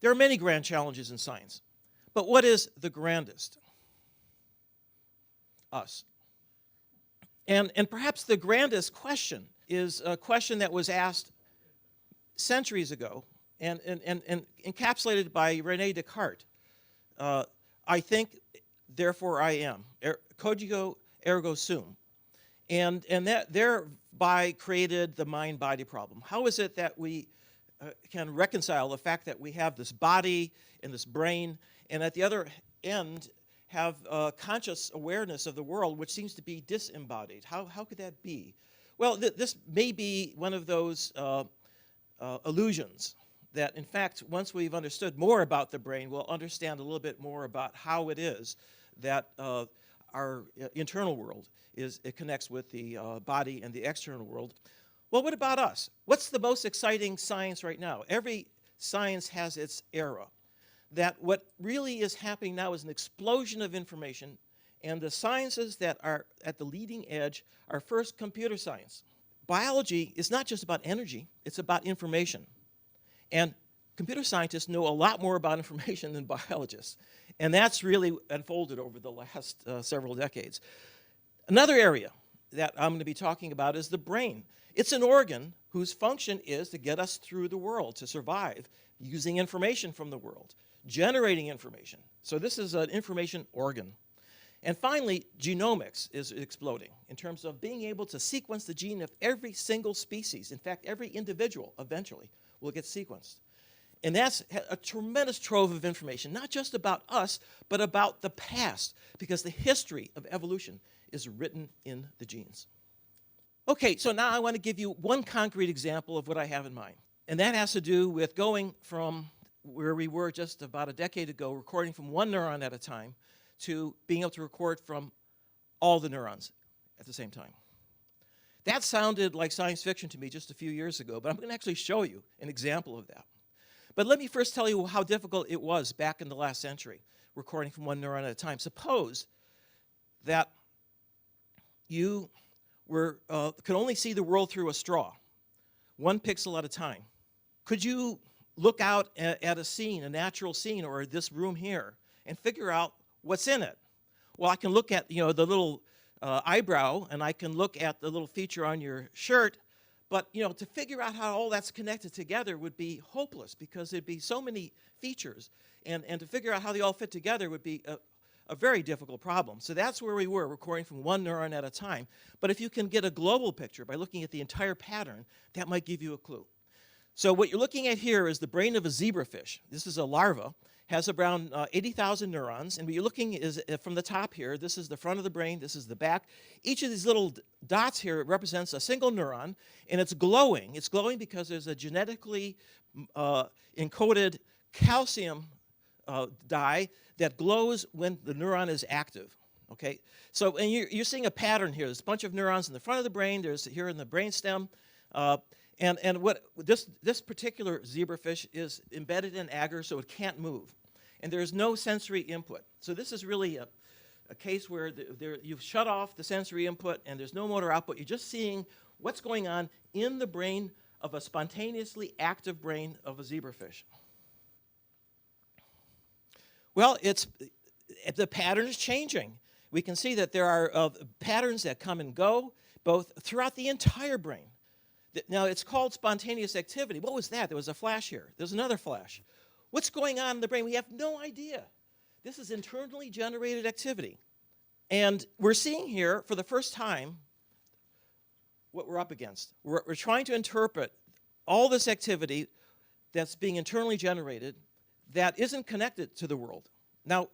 There are many grand challenges in science, but what is the grandest? Us. And perhaps the grandest question is a question that was asked centuries ago and encapsulated by René Descartes. I think, therefore I am. Cogito ergo sum. And that thereby created the mind-body problem. How is it that we can reconcile the fact that we have this body and this brain, and at the other end have conscious awareness of the world, which seems to be disembodied? How could that be? Well, this may be one of those illusions that, in fact, once we've understood more about the brain, we'll understand a little bit more about how it is that our internal world it connects with the body and the external world. Well, what about us? What's the most exciting science right now? Every science has its era. That what really is happening now is an explosion of information, and the sciences that are at the leading edge are first computer science. Biology is not just about energy, it's about information. And computer scientists know a lot more about information than biologists. And that's really unfolded over the last several decades. Another area that I'm going to be talking about is the brain. It's an organ whose function is to get us through the world, to survive using information from the world, generating information. So this is an information organ. And finally, genomics is exploding in terms of being able to sequence the gene of every single species. In fact, every individual eventually will get sequenced. And that's a tremendous trove of information, not just about us, but about the past, because the history of evolution is written in the genes. Okay, so now I want to give you one concrete example of what I have in mind. And that has to do with going from where we were just about a decade ago, recording from one neuron at a time, to being able to record from all the neurons at the same time. That sounded like science fiction to me just a few years ago, but I'm going to actually show you an example of that. But let me first tell you how difficult it was back in the last century, recording from one neuron at a time. Suppose that you could only see the world through a straw, one pixel at a time. Could you look out at a scene, a natural scene, or this room here, and figure out what's in it? Well, I can look at the little eyebrow, and I can look at the little feature on your shirt, but to figure out how all that's connected together would be hopeless, because there'd be so many features, and to figure out how they all fit together would be a very difficult problem. So that's where we were, recording from one neuron at a time. But if you can get a global picture by looking at the entire pattern, that might give you a clue. So what you're looking at here is the brain of a zebrafish. This is a larva, has around 80,000 neurons, and what you're looking is from the top here. This is the front of the brain, this is the back. Each of these little dots here represents a single neuron, and it's glowing. It's glowing because there's a genetically encoded calcium dye that glows when the neuron is active. Okay, so and you're seeing a pattern here. There's a bunch of neurons in the front of the brain. There's here in the brainstem. And what this particular zebrafish is embedded in agar, so it can't move. And there's no sensory input. So this is really a case where you've shut off the sensory input and there's no motor output. You're just seeing what's going on in the brain of a spontaneously active brain of a zebrafish. Well, the pattern is changing. We can see that there are patterns that come and go, both throughout the entire brain. Now, it's called spontaneous activity. What was that? There was a flash here. There's another flash. What's going on in the brain? We have no idea. This is internally generated activity. And we're seeing here, for the first time, what we're up against. We're trying to interpret all this activity that's being internally generated that isn't connected to the world. Now,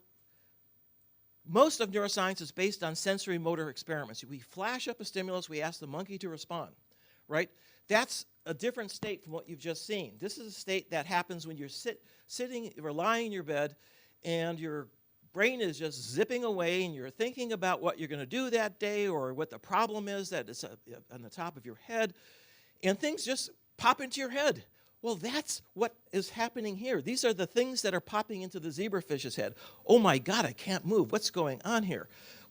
most of neuroscience is based on sensory motor experiments. We flash up a stimulus, we ask the monkey to respond, right? That's a different state from what you've just seen. This is a state that happens when you're sitting or lying in your bed and your brain is just zipping away and you're thinking about what you're going to do that day or what the problem is that is on the top of your head, and things just pop into your head. Well, that's what is happening here. These are the things that are popping into the zebrafish's head. Oh my God, I can't move. What's going on here?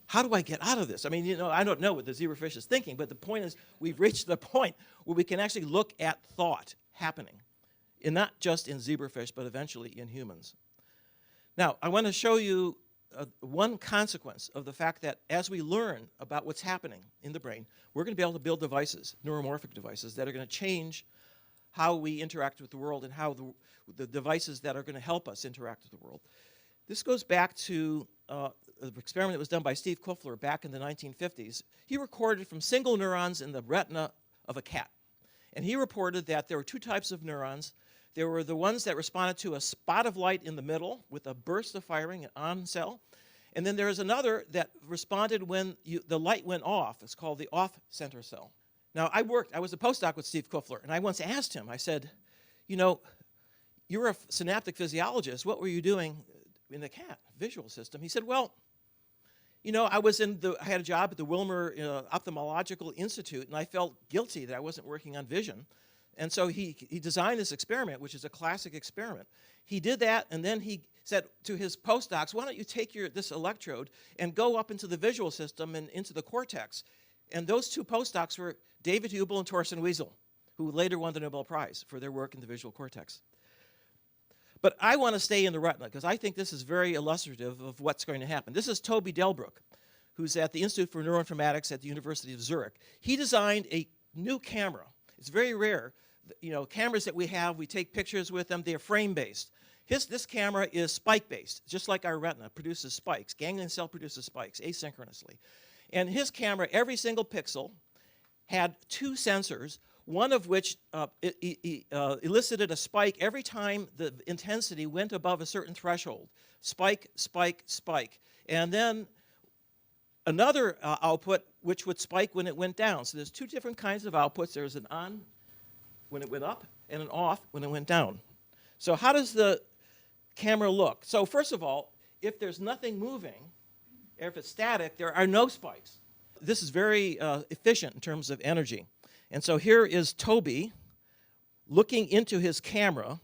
How do I get out of this? I mean, I don't know what the zebrafish is thinking, but the point is we've reached the point where we can actually look at thought happening not just in zebrafish, but eventually in humans. Now, I want to show you one consequence of the fact that as we learn about what's happening in the brain, we're going to be able to build devices, neuromorphic devices, that are going to change how we interact with the world and how the devices that are going to help us interact with the world. This goes back to an experiment that was done by Steve Kuffler back in the 1950s. He recorded from single neurons in the retina of a cat. And he reported that there were two types of neurons. There were the ones that responded to a spot of light in the middle with a burst of firing, an on cell. And then there was another that responded when the light went off. It's called the off-center cell. Now, I was a postdoc with Steve Kuffler, and I once asked him, I said, you know, you're a synaptic physiologist. What were you doing in the cat visual system? He said, well, you know, I had a job at the Wilmer Ophthalmological Institute, and I felt guilty that I wasn't working on vision. And so he designed this experiment, which is a classic experiment. He did that, and then he said to his postdocs, why don't you take this electrode and go up into the visual system and into the cortex? And those two postdocs were David Hubel and Torsten Wiesel, who later won the Nobel Prize for their work in the visual cortex. But I want to stay in the retina, because I think this is very illustrative of what's going to happen. This is Toby Delbruck, who's at the Institute for Neuroinformatics at the University of Zurich. He designed a new camera. It's very rare. You know, cameras that we have, we take pictures with them, they're frame-based. This camera is spike-based, just like our retina produces spikes. Ganglion cell produces spikes asynchronously. And his camera, every single pixel, had two sensors, one of which elicited a spike every time the intensity went above a certain threshold. Spike, spike, spike. And then another output which would spike when it went down. So there's two different kinds of outputs. There's an on when it went up and an off when it went down. So how does the camera look? So first of all, if there's nothing moving, if it's static, there are no spikes. This is very efficient in terms of energy. And so here is Toby looking into his camera,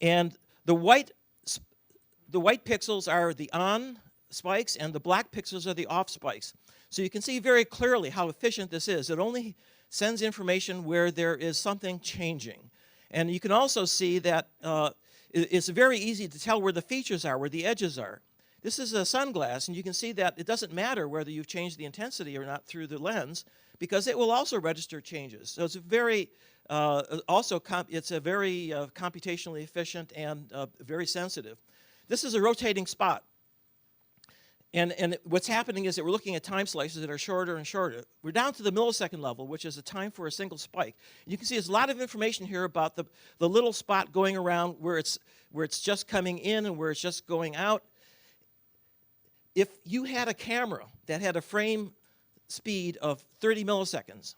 and the white pixels are the on spikes, and the black pixels are the off spikes. So you can see very clearly how efficient this is. It only sends information where there is something changing. And you can also see that it's very easy to tell where the features are, where the edges are. This is a sunglass, and you can see that it doesn't matter whether you've changed the intensity or not through the lens, because it will also register changes. So it's a very, computationally efficient and very sensitive. This is a rotating spot. And what's happening is that we're looking at time slices that are shorter and shorter. We're down to the millisecond level, which is the time for a single spike. You can see there's a lot of information here about the little spot going around where it's just coming in and where it's just going out. If you had a camera that had a frame speed of 30 milliseconds,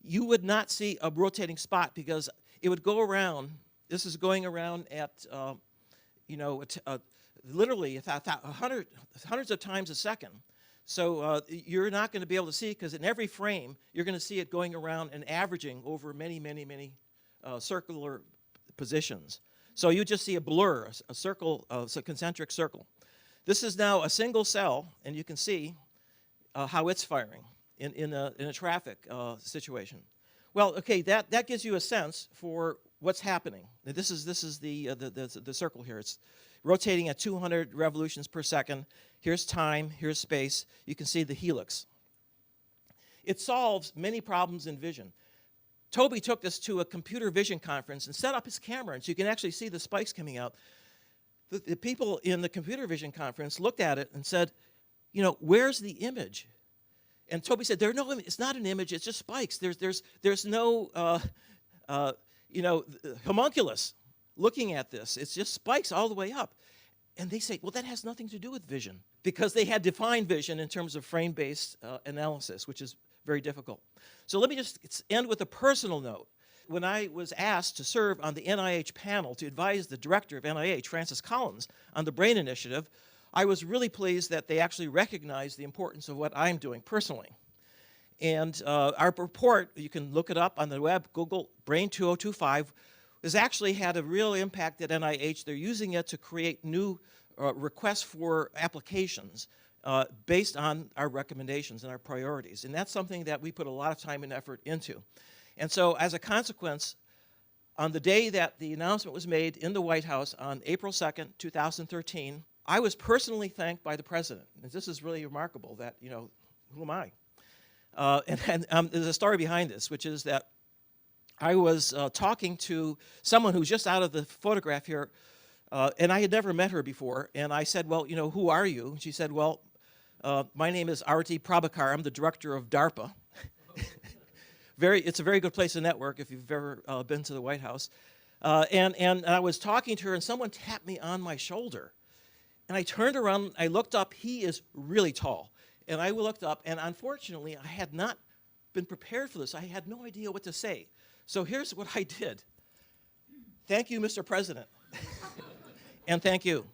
you would not see a rotating spot, because it would go around. This is going around at, literally hundreds of times a second. So you're not going to be able to see it, because in every frame, you're going to see it going around and averaging over many, many, many circular positions. So you just see a blur, a circle, a concentric circle. This is now a single cell, and you can see how it's firing in a traffic situation. Well, okay, that gives you a sense for what's happening. This is the circle here. It's rotating at 200 revolutions per second. Here's time, here's space. You can see the helix. It solves many problems in vision. Toby took this to a computer vision conference and set up his camera, and so you can actually see the spikes coming out. The people in the computer vision conference looked at it and said, you know, where's the image? And Toby said, there's no image. It's not an image. It's just spikes. There's no homunculus looking at this. It's just spikes all the way up. And they say, well, that has nothing to do with vision, because they had defined vision in terms of frame-based analysis, which is very difficult. So let me just end with a personal note. When I was asked to serve on the NIH panel to advise the director of NIH, Francis Collins, on the BRAIN initiative, I was really pleased that they actually recognized the importance of what I'm doing personally. And our report, you can look it up on the web, Google BRAIN 2025, has actually had a real impact at NIH. They're using it to create new requests for applications based on our recommendations and our priorities. And that's something that we put a lot of time and effort into. And so as a consequence, on the day that the announcement was made in the White House on April 2nd, 2013, I was personally thanked by the president. And this is really remarkable that, who am I? There's a story behind this, which is that I was talking to someone who's just out of the photograph here, and I had never met her before. And I said, well, who are you? And she said, well, my name is Arti Prabhakar. I'm the director of DARPA. It's a very good place to network if you've ever been to the White House. And I was talking to her, and someone tapped me on my shoulder. And I turned around, I looked up. He is really tall. And I looked up, and unfortunately, I had not been prepared for this. I had no idea what to say. So here's what I did. Thank you, Mr. President. And thank you.